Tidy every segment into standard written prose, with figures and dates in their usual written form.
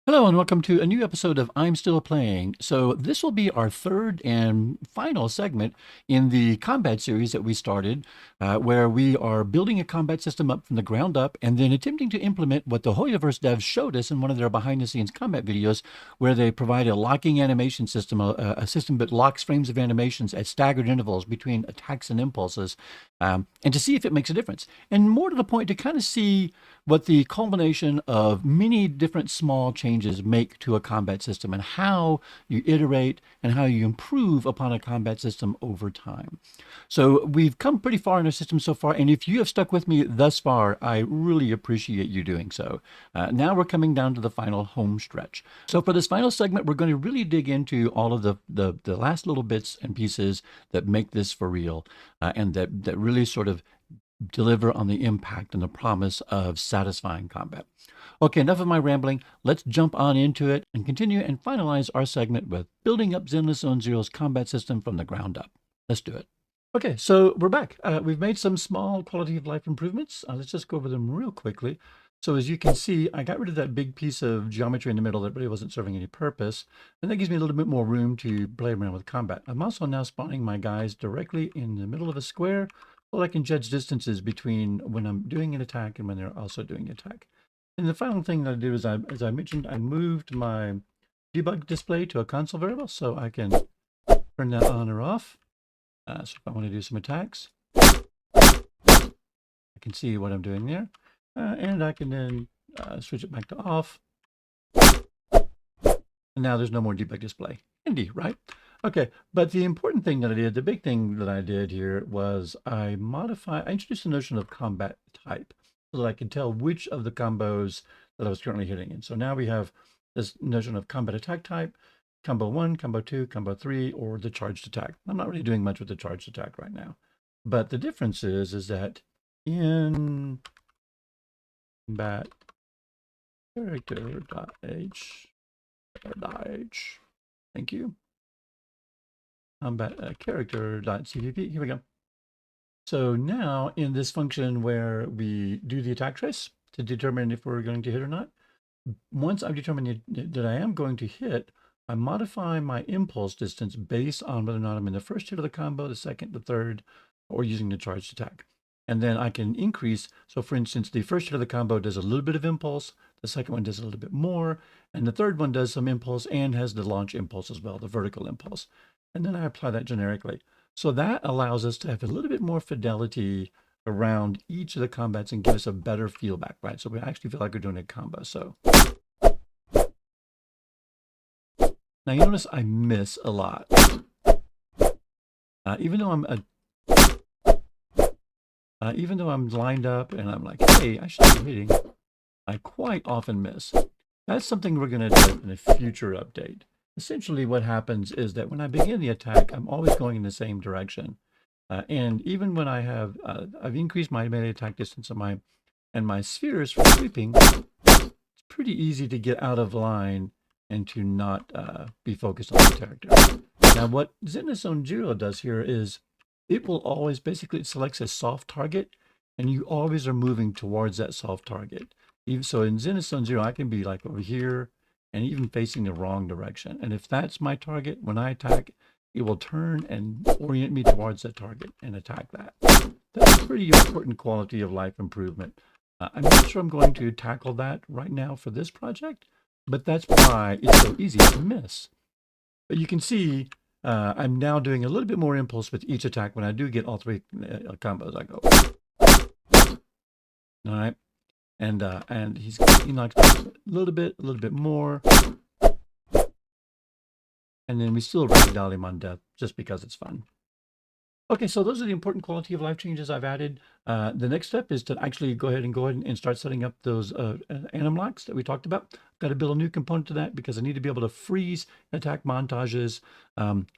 Hello and welcome to a new episode of I'm Still Playing. So this will be our third and final segment in the combat series that we started, where we are building a combat system up from the ground up and then attempting to implement what the Hoyoverse devs showed us in one of their behind-the-scenes combat videos, where they provide a locking animation system, a system that locks frames of animations at staggered intervals between attacks and impulses, and to see if it makes a difference. And more to the point, to kind of see what the culmination of many different small changes make to a combat system and how you iterate and how you improve upon a combat system over time. So we've come pretty far in our system so far, and if you have stuck with me thus far, I really appreciate you doing so. Now we're coming down to the final home stretch. So for this final segment, we're going to really dig into all of the last little bits and pieces that make this for real, and that really sort of deliver on the impact and the promise of satisfying combat. Okay, enough of my rambling. Let's jump on into it and continue and finalize our segment with building up ZZZero's combat system from the ground up. Let's do it. Okay, so we're back. We've made some small quality of life improvements. Let's just go over them real quickly. So as you can see, I got rid of that big piece of geometry in the middle that really wasn't serving any purpose. And that gives me a little bit more room to play around with combat. I'm also now spawning my guys directly in the middle of a square, so I can judge distances between when I'm doing an attack and when they're also doing an attack. And the final thing that I did is, as I mentioned, I moved my debug display to a console variable so I can turn that on or off. So if I want to do some attacks, I can see what I'm doing there. And I can then switch it back to off. And now there's no more debug display. Handy, right? Okay, but the important thing that I did, the big thing that I did here was I introduced the notion of combat type so that I could tell which of the combos that I was currently hitting. And so now we have this notion of combat attack type, combo 1, combo 2, combo 3, or the charged attack. I'm not really doing much with the charged attack right now. But the difference is that in combat character.h, thank you, combat character.cpp, here we go. So now in this function where we do the attack trace to determine if we're going to hit or not, once I've determined that I am going to hit, I modify my impulse distance based on whether or not I'm in the first hit of the combo, the second, the third, or using the charged attack. And then I can increase. So for instance, the first hit of the combo does a little bit of impulse, the second one does a little bit more, and the third one does some impulse and has the launch impulse as well, the vertical impulse. And then I apply that generically. So that allows us to have a little bit more fidelity around each of the combats and give us a better feedback, right? So we actually feel like we're doing a combo. So now you notice I miss a lot. Even though I'm lined up and I'm like, hey, I should be hitting, I quite often miss. That's something we're going to do in a future update. Essentially what happens is that when I begin the attack, I'm always going in the same direction. And even when I have, I've increased my melee attack distance and my spheres for sweeping, it's pretty easy to get out of line and to not be focused on the character. Now what ZZero does here is it will always, basically it selects a soft target and you always are moving towards that soft target. Even so in ZZero, I can be like over here and even facing the wrong direction. And if that's my target, when I attack, it will turn and orient me towards that target and attack that. That's a pretty important quality of life improvement. I'm not sure I'm going to tackle that right now for this project, but that's why it's so easy to miss. But you can see I'm now doing a little bit more impulse with each attack. When I do get all three combos, I go. All right. And he knocks back a little bit more. And then we still ragdoll him on death just because it's fun. Okay, so those are the important quality of life changes I've added. The next step is to actually go ahead and start setting up those anim locks that we talked about. Got to build a new component to that because I need to be able to freeze attack montages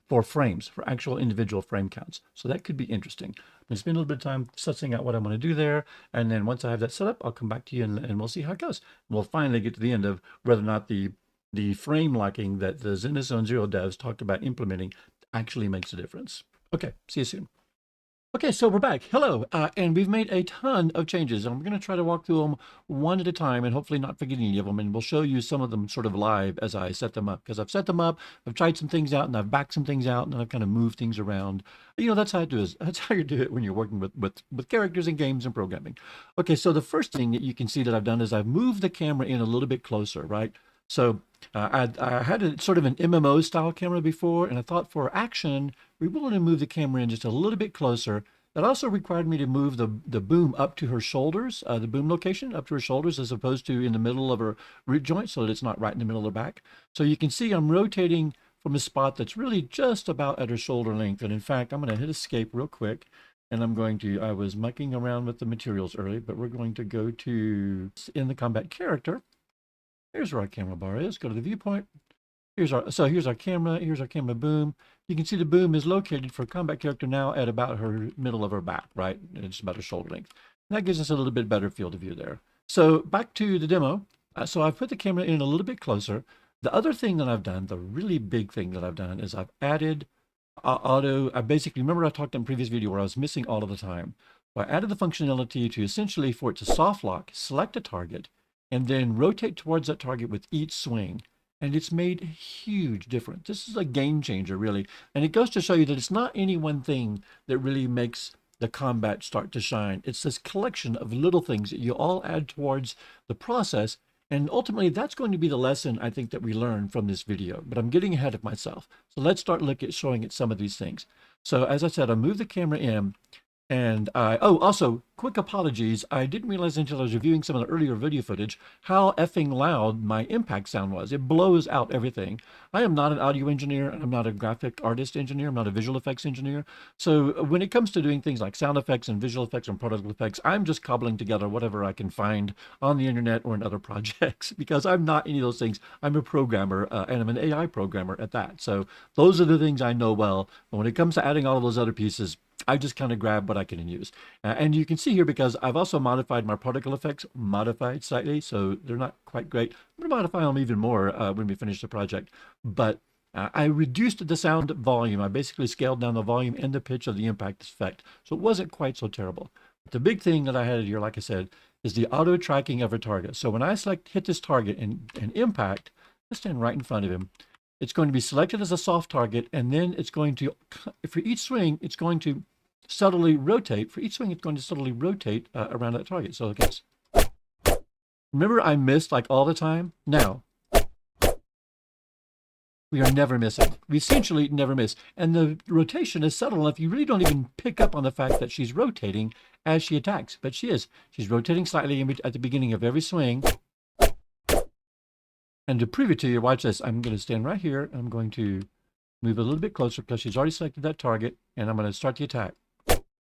for frames, for actual individual frame counts. So that could be interesting. I'm going to spend a little bit of time sussing out what I'm going to do there. And then once I have that set up, I'll come back to you and we'll see how it goes. We'll finally get to the end of whether or not the frame locking that the ZZero devs talked about implementing actually makes a difference. Okay, see you soon. Okay, so we're back. Hello, and we've made a ton of changes. I'm going to try to walk through them one at a time and hopefully not forget any of them. And we'll show you some of them sort of live as I set them up, because I've set them up, I've tried some things out, and I've backed some things out, and I've kind of moved things around. You know, that's how I do it. That's how you do it when you're working with characters and games and programming. Okay, so the first thing that you can see that I've done is I've moved the camera in a little bit closer, right? So I had a sort of an MMO style camera before, and I thought for action, we wanted to move the camera in just a little bit closer. That also required me to move the boom up to her shoulders, the boom location up to her shoulders, as opposed to in the middle of her root joint, so that it's not right in the middle of her back. So you can see I'm rotating from a spot that's really just about at her shoulder length. And in fact, I'm going to hit escape real quick. And I was mucking around with the materials early, but we're going to go to in the combat character. Here's where our camera bar is. Go to the viewpoint. Here's our camera. Here's our camera boom. You can see the boom is located for combat character now at about her middle of her back, right? It's about her shoulder length. And that gives us a little bit better field of view there. So back to the demo. So I've put the camera in a little bit closer. The other thing that I've done, the really big thing that I've done, is I've added auto. I basically, remember I talked in a previous video where I was missing all of the time. So I added the functionality to essentially for it to soft lock, select a target, and then rotate towards that target with each swing. And it's made a huge difference. This is a game changer, really. And it goes to show you that it's not any one thing that really makes the combat start to shine. It's this collection of little things that you all add towards the process. And ultimately, that's going to be the lesson, I think, that we learn from this video. But I'm getting ahead of myself. So let's start showing it some of these things. So as I said, I moved the camera in. And also, quick apologies. I didn't realize until I was reviewing some of the earlier video footage how effing loud my impact sound was. It blows out everything. I am not an audio engineer, and I'm not a graphic artist engineer. I'm not a visual effects engineer. So when it comes to doing things like sound effects and visual effects and particle effects, I'm just cobbling together whatever I can find on the internet or in other projects because I'm not any of those things. I'm a programmer, and I'm an AI programmer at that. So those are the things I know well. But when it comes to adding all of those other pieces, I just kind of grab what I can use. And you can see here, because I've also modified my particle effects, modified slightly, so they're not quite great. I'm going to modify them even more when we finish the project. But I reduced the sound volume. I basically scaled down the volume and the pitch of the impact effect, so it wasn't quite so terrible. But the big thing that I had here, like I said, is the auto tracking of a target. So when I hit this target and impact, let's stand right in front of him. It's going to be selected as a soft target, and then it's going to, for each swing, it's going to subtly rotate. For each swing, it's going to subtly rotate around that target. So, okay. Remember, I missed like all the time? Now, we are never missing. We essentially never miss. And the rotation is subtle enough, you really don't even pick up on the fact that she's rotating as she attacks. But she is. She's rotating slightly at the beginning of every swing. And to prove it to you, watch this. I'm going to stand right here. I'm going to move a little bit closer because she's already selected that target. And I'm going to start the attack.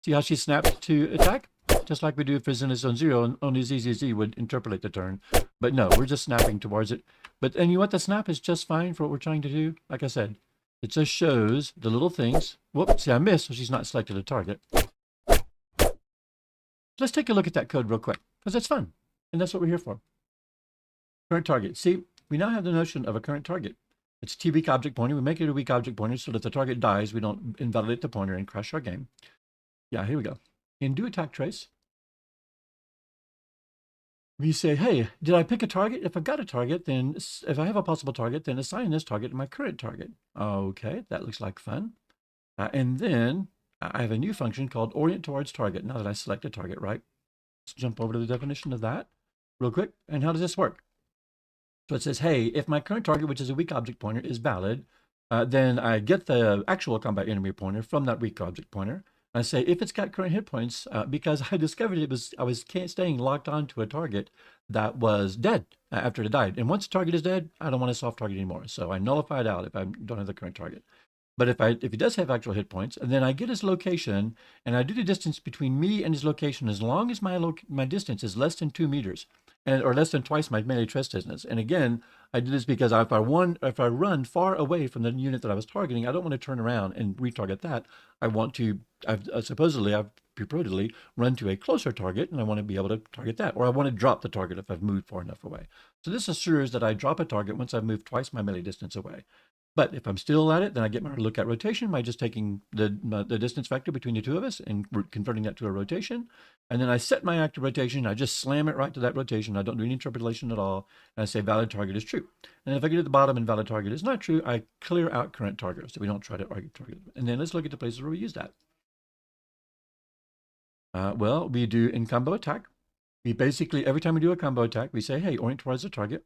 See how she snapped to attack? Just like we do for zzzero, and only ZZZ would interpolate the turn. But no, we're just snapping towards it. And you know what? The snap is just fine for what we're trying to do. Like I said, it just shows the little things. Whoops, see, I missed, so she's not selected a target. Let's take a look at that code real quick, because it's fun. And that's what we're here for. Current target. See, we now have the notion of a current target. It's a T-weak object pointer. We make it a weak object pointer so that if the target dies, we don't invalidate the pointer and crash our game. Yeah, here we go. In do attack trace, we say, hey, did I pick a target? If I've got a target, then if I have a possible target, then assign this target to my current target. Okay, that looks like fun. And then I have a new function called orient towards target. Now that I select a target, right? Let's jump over to the definition of that real quick. And how does this work? So it says, hey, if my current target, which is a weak object pointer, is valid, then I get the actual combat enemy pointer from that weak object pointer. I say if it's got current hit points, because I discovered I was staying locked onto a target that was dead after it died. And once the target is dead, I don't want a soft target anymore. So I nullify it out if I don't have the current target. But if he does have actual hit points, and then I get his location, and I do the distance between me and his location as long as my distance is less than 2 meters, or less than twice my melee chest distance. And again, I do this because if I run far away from the unit that I was targeting, I don't want to turn around and retarget that. I want to, I've purportedly run to a closer target, and I want to be able to target that, or I want to drop the target if I've moved far enough away. So this assures that I drop a target once I've moved twice my melee distance away. But if I'm still at it, then I get my look at rotation by just taking the distance vector between the two of us and converting that to a rotation. And then I set my active rotation. I just slam it right to that rotation. I don't do any interpolation at all. And I say valid target is true. And if I get to the bottom and valid target is not true, I clear out current target so we don't try to argue target. And then let's look at the places where we use that. Well, we do in combo attack. We basically, every time we do a combo attack, we say, hey, orient towards the target.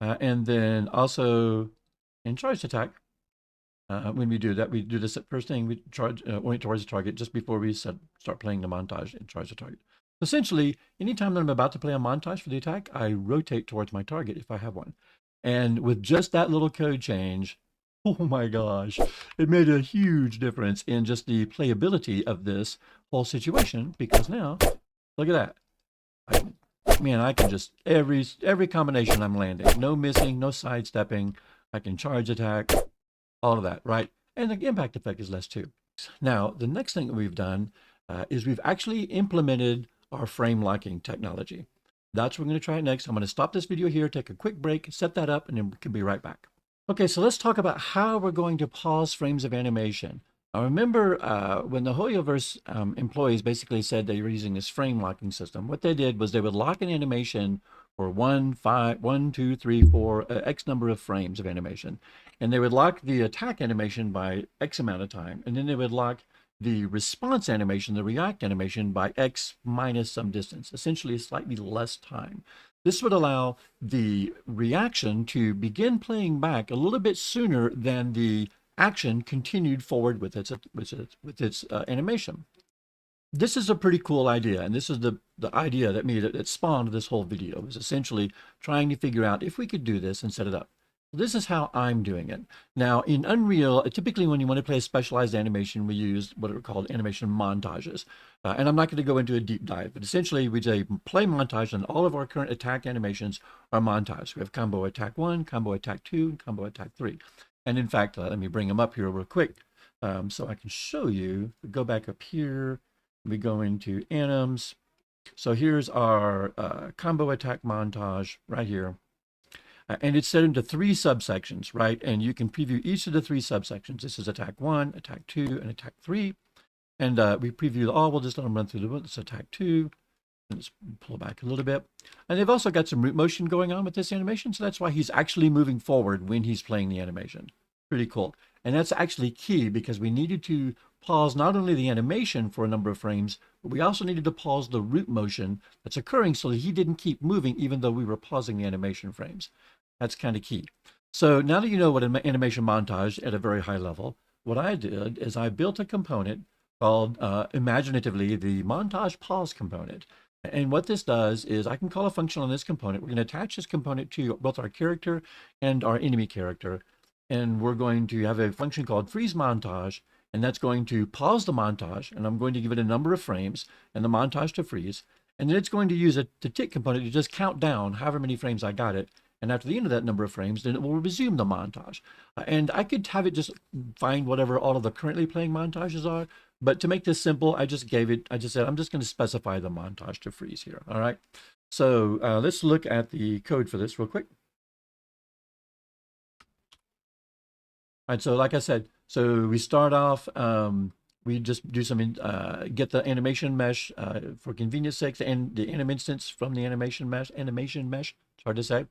And then also in charge attack, when we do that, we do this first thing, we orient towards the target just before we start playing the montage and charge the target. Essentially, anytime that I'm about to play a montage for the attack, I rotate towards my target if I have one. And with just that little code change, oh my gosh, it made a huge difference in just the playability of this whole situation, because now, look at that. Man, I can just, every combination I'm landing, no missing, no sidestepping. I can charge attack, all of that, right? And the impact effect is less too. Now, the next thing that we've done is we've actually implemented our frame locking technology. That's what we're going to try next. I'm going to stop this video here, take a quick break, set that up, and then we can be right back. Okay, so let's talk about how we're going to pause frames of animation. I remember when the Hoyoverse employees basically said they were using this frame locking system, what they did was they would lock an animation for 1, 2, 3, 4, X number of frames of animation. And they would lock the attack animation by X amount of time. And then they would lock the response animation, the react animation, by X minus some distance, essentially slightly less time. This would allow the reaction to begin playing back a little bit sooner than the action continued forward with its animation. This is a pretty cool idea, and this is the idea that spawned this whole video. It was essentially trying to figure out if we could do this and set it up. This is how I'm doing it. Now, in Unreal, typically when you want to play a specialized animation, we use what are called animation montages. And I'm not going to go into a deep dive, but essentially we say play montage, and all of our current attack animations are montage. We have combo attack 1, combo attack 2, and combo attack 3. And in fact, let me bring them up here real quick so I can show you. We go back up here. We go into anims. So here's our combo attack montage right here. And it's set into 3 subsections, right? And you can preview each of the 3 subsections. This is attack 1, attack 2, and attack 3. And we preview all. We'll just let them run through the book. It's attack 2. Let's pull back a little bit. And they've also got some root motion going on with this animation. So that's why he's actually moving forward when he's playing the animation. Pretty cool. And that's actually key because we needed to pause not only the animation for a number of frames, but we also needed to pause the root motion that's occurring so that he didn't keep moving even though we were pausing the animation frames. That's kind of key. So now that you know what an animation montage at a very high level, what I did is I built a component called imaginatively the montage pause component. And what this does is I can call a function on this component. We're going to attach this component to both our character and our enemy character. And we're going to have a function called freeze montage, and that's going to pause the montage, and I'm going to give it a number of frames and the montage to freeze. And then it's going to use the tick component to just count down however many frames I got it. And after the end of that number of frames, then it will resume the montage. And I could have it just find whatever all of the currently playing montages are. But to make this simple, I just said, I'm just going to specify the montage to freeze here. All right. So let's look at the code for this real quick. All right. So like I said, so we start off, we just do some, get the animation mesh for convenience sake, and the anim instance from the animation mesh, it's hard to say.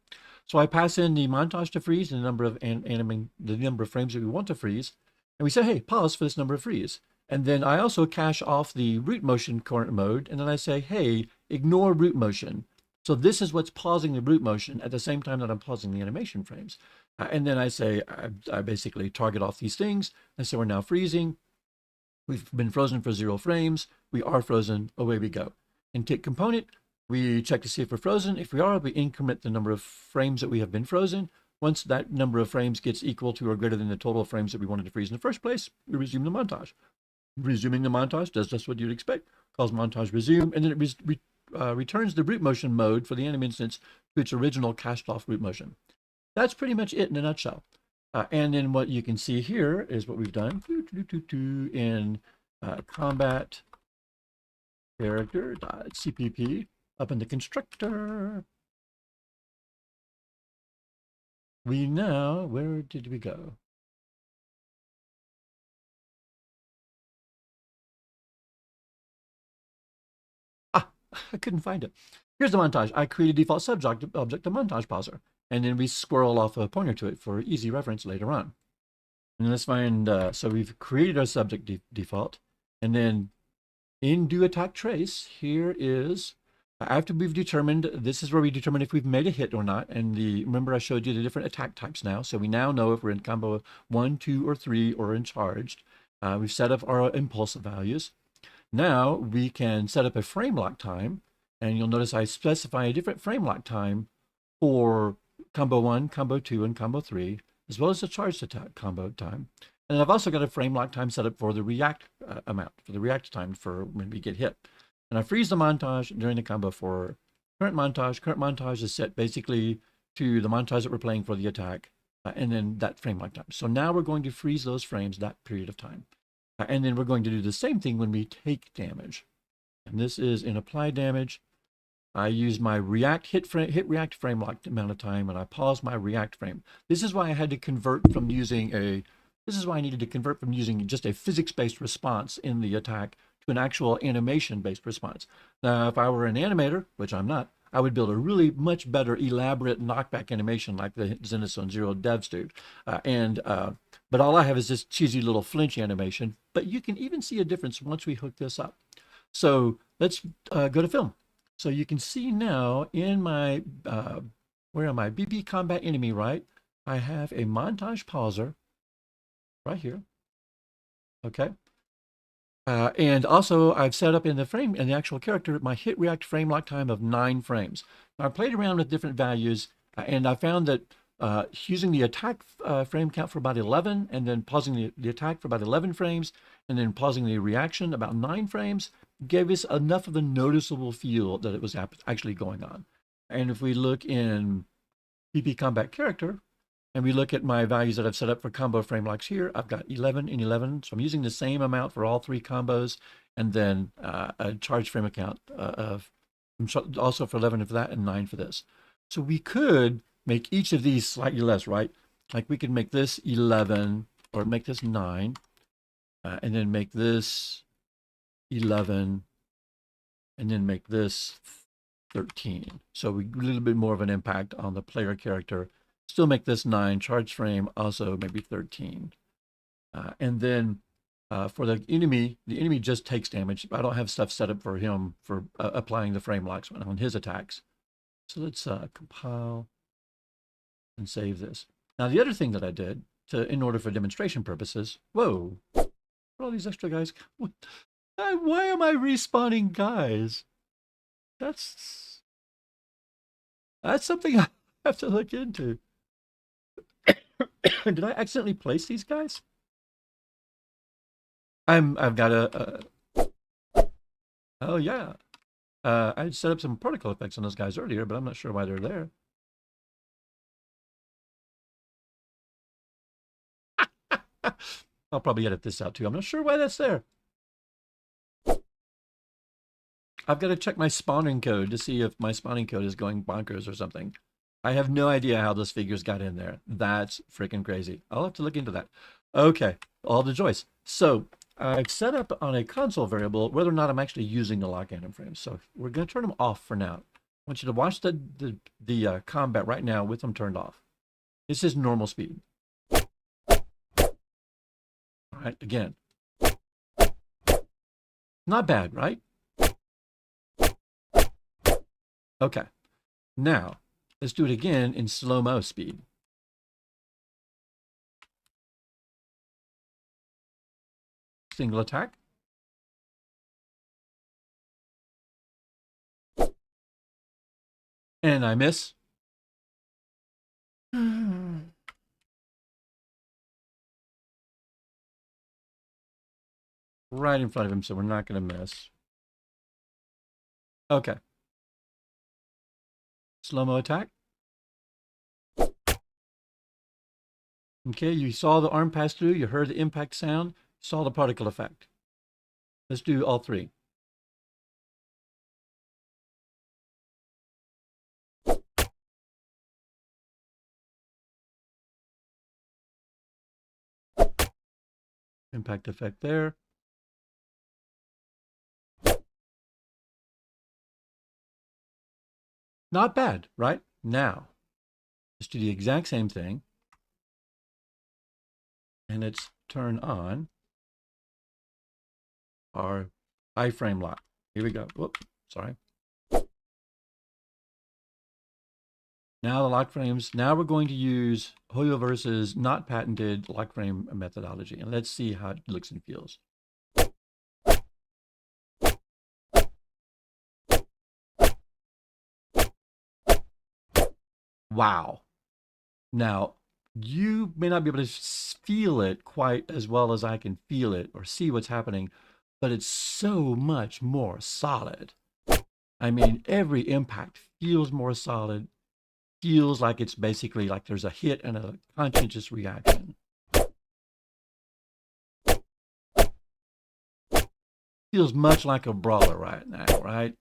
So I pass in the montage to freeze and the number of the number of frames that we want to freeze. And we say, hey, pause for this number of freeze. And then I also cache off the root motion current mode. And then I say, hey, ignore root motion. So this is what's pausing the root motion at the same time that I'm pausing the animation frames. And then I say, I basically target off these things. And so we're now freezing. We've been frozen for 0 frames. We are frozen. Away we go. In tick component, we check to see if we're frozen. If we are, we increment the number of frames that we have been frozen. Once that number of frames gets equal to or greater than the total of frames that we wanted to freeze in the first place, we resume the montage. Resuming the montage does just what you'd expect, calls montage resume, and then it returns the root motion mode for the anim instance to its original cached off root motion. That's pretty much it in a nutshell. And then what you can see here is what we've done in combat character.cpp up in the constructor. We now, where did we go? I couldn't find it. Here's the montage. I create a default subject object, a montage pauser, and then we squirrel off a pointer to it for easy reference later on. And let's find, so we've created our subject default, and then in do attack trace, here is, after we've determined, this is where we determine if we've made a hit or not. And remember I showed you the different attack types now. So we now know if we're in combo 1, 2, or 3, or in charged. We've set up our impulsive values. Now we can set up a frame lock time. And you'll notice I specify a different frame lock time for combo 1, combo 2, and combo 3, as well as the charged attack combo time. And I've also got a frame lock time set up for the react amount, for the react time for when we get hit. And I freeze the montage during the combo for current montage. Current montage is set basically to the montage that we're playing for the attack, and then that frame lock time. So now we're going to freeze those frames that period of time. And then we're going to do the same thing when we take damage. And this is in apply damage. I use my hit react frame lock amount of time, and I pause my react frame. This is why I had to convert from using this is why I needed to convert from using just a physics-based response in the attack to an actual animation-based response. Now, if I were an animator, which I'm not, I would build a really much better elaborate knockback animation like the zzzero devs do. But all I have is this cheesy little flinch animation. But you can even see a difference once we hook this up. So let's go to film. So you can see now in my, where am I? BB combat enemy, right? I have a montage pauser right here. Okay. And also I've set up in the frame, in the actual character, my hit react frame lock time of 9 frames. Now I played around with different values, and I found that using the attack frame count for about 11, and then pausing the attack for about 11 frames, and then pausing the reaction about 9 frames, gave us enough of a noticeable feel that it was actually going on. And if we look in PP combat character, and we look at my values that I've set up for combo frame locks here, I've got 11 and 11. So I'm using the same amount for all 3 combos, and then a charge frame account of also for 11 for that and 9 for this. So we could make each of these slightly less, right? Like we could make this 11 or make this 9, and then make this 11, and then make this 13. So we a little bit more of an impact on the player character. Still make this 9, charge frame also maybe 13. And then for the enemy just takes damage. I don't have stuff set up for him for applying the frame locks on his attacks. So let's compile and save this. Now the other thing that I did in order for demonstration purposes, whoa, what are all these extra guys? Why am I respawning guys? That's something I have to look into. Did I accidentally place these guys? I've got oh yeah. I set up some particle effects on those guys earlier, but I'm not sure why they're there. I'll probably edit this out too. I'm not sure why that's there. I've got to check my spawning code to see if my spawning code is going bonkers or something. I have no idea how those figures got in there. That's freaking crazy. I'll have to look into that. Okay, all the joys. So I've set up on a console variable whether or not I'm actually using the lock anim frames. So we're going to turn them off for now. I want you to watch the combat right now with them turned off. This is normal speed. All right, again. Not bad, right? Okay, now let's do it again in slow-mo speed. Single attack. And I miss. Right in front of him, so we're not going to miss. Okay. Slow-mo attack. Okay, you saw the arm pass through, you heard the impact sound, saw the particle effect. Let's do all 3. Impact effect there. Not bad, right? Now, let's do the exact same thing. And let's turn on our iframe lock. Here we go. Whoops, sorry. Now the lock frames, now we're going to use Hoyoverse's not patented lock frame methodology. And let's see how it looks and feels. Wow. Now, you may not be able to feel it quite as well as I can feel it or see what's happening, but it's so much more solid. I mean, every impact feels more solid, feels like it's basically like there's a hit and a conscientious reaction. Feels much like a brawler right now, right?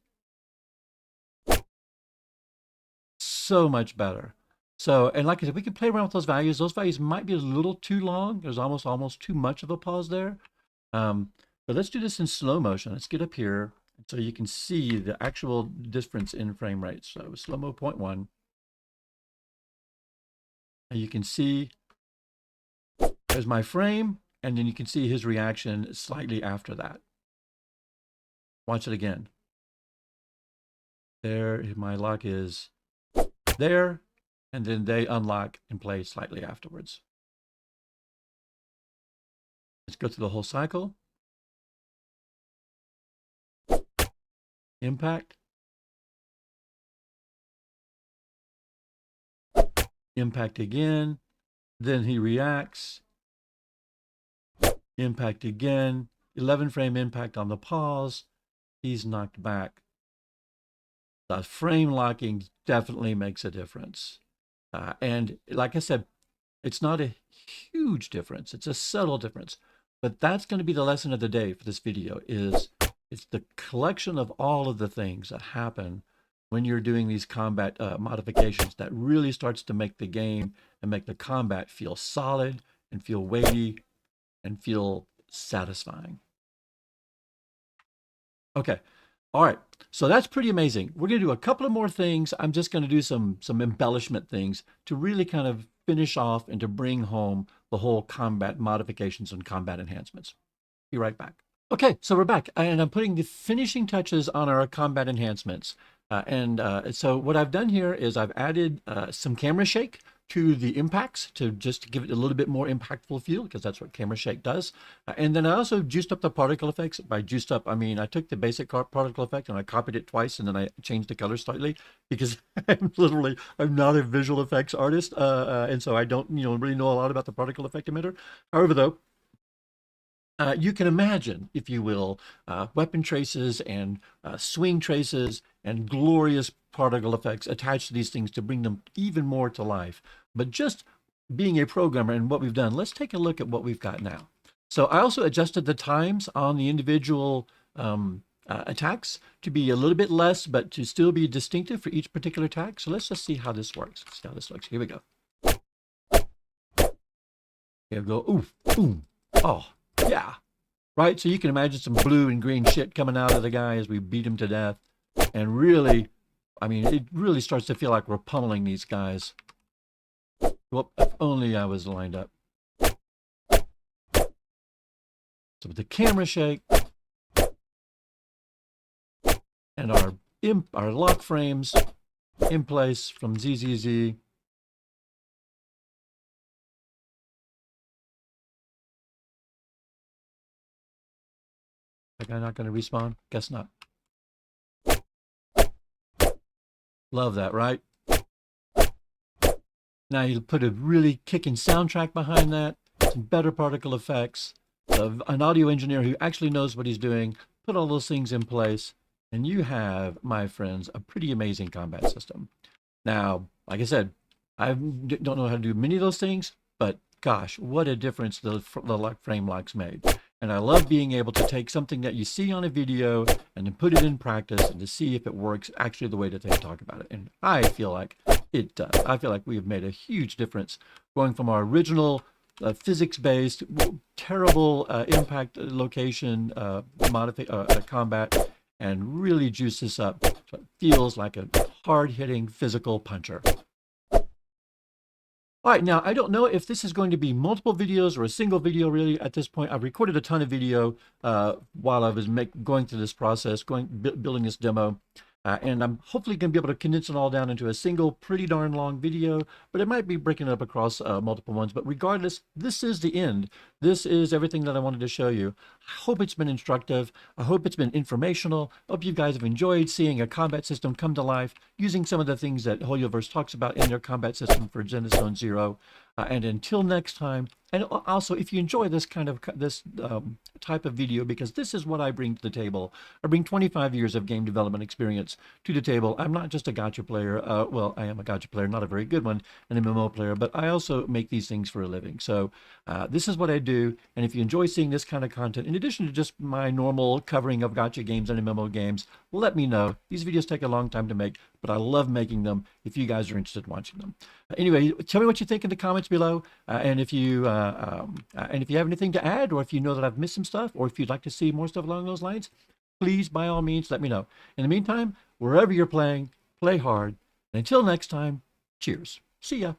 So much better. So, and like I said, we can play around with those values. Those values might be a little too long. There's almost too much of a pause there. But let's do this in slow motion. Let's get up here so you can see the actual difference in frame rates. So slow-mo 0.1. And you can see there's my frame, and then you can see his reaction slightly after that. Watch it again. There, my lock is there, and then they unlock and play slightly afterwards. Let's go through the whole cycle. Impact. Impact again. Then he reacts. Impact again. 11 frame impact on the pause. He's knocked back. The frame locking definitely makes a difference. And like I said, it's not a huge difference. It's a subtle difference. But that's going to be the lesson of the day for this video is it's the collection of all of the things that happen when you're doing these combat modifications that really starts to make the game and make the combat feel solid and feel weighty and feel satisfying. Okay. All right, so that's pretty amazing. We're going to do a couple of more things. I'm just going to do some embellishment things to really kind of finish off and to bring home the whole combat modifications and combat enhancements. Be right back. Okay, so we're back, and I'm putting the finishing touches on our combat enhancements. So what I've done here is I've added some camera shake to the impacts to just give it a little bit more impactful feel, because that's what camera shake does. And then I also juiced up the particle effects. By juiced up, I mean I took the basic particle effect and I copied it twice, and then I changed the color slightly, because I'm not a visual effects artist, and so I don't really know a lot about the particle effect emitter. However, though, you can imagine, if you will, weapon traces and swing traces and glorious particle effects attached to these things to bring them even more to life. But just being a programmer and what we've done, let's take a look at what we've got now. So I also adjusted the times on the individual attacks to be a little bit less, but to still be distinctive for each particular attack. So let's just see how this works. Let's see how this looks. Here we go. Here we go. Ooh, boom. Oh, yeah. Right? So you can imagine some blue and green shit coming out of the guy as we beat him to death. And really, I mean, it really starts to feel like we're pummeling these guys. Whoop, if only I was lined up. So with the camera shake and our lock frames in place from ZZZ. That guy not going to respawn? Guess not. Love that, right? Now you put a really kicking soundtrack behind that, some better particle effects, an audio engineer who actually knows what he's doing, put all those things in place, and you have, my friends, a pretty amazing combat system. Now, like I said, I don't know how to do many of those things, but gosh, what a difference the frame locks made. And I love being able to take something that you see on a video and then put it in practice and to see if it works actually the way that they talk about it. And I feel like it does. I feel like we have made a huge difference going from our original physics-based, terrible impact location combat and really juice this up so it feels like a hard-hitting physical puncher. All right, now I don't know if this is going to be multiple videos or a single video really at this point. I've recorded a ton of video while I was going through this process, building this demo. And I'm hopefully going to be able to condense it all down into a single pretty darn long video, but it might be breaking it up across multiple ones. But regardless, this is the end. This is everything that I wanted to show you. I hope it's been instructive. I hope it's been informational. I hope you guys have enjoyed seeing a combat system come to life using some of the things that Hoyoverse talks about in their combat system for ZZero. And until next time, and also if you enjoy this kind of type of video, because this is what I bring to the table. I bring 25 years of game development experience to the table. I'm not just a gacha player. Well, I am a gacha player, not a very good one, an MMO player, but I also make these things for a living. So this is what I do. And if you enjoy seeing this kind of content, in addition to just my normal covering of gacha games and MMO games, let me know. These videos take a long time to make, but I love making them if you guys are interested in watching them. Anyway, tell me what you think in the comments below. And if you have anything to add, or if you know that I've missed some stuff, or if you'd like to see more stuff along those lines, please, by all means, let me know. In the meantime, wherever you're playing, play hard. And until next time, cheers. See ya.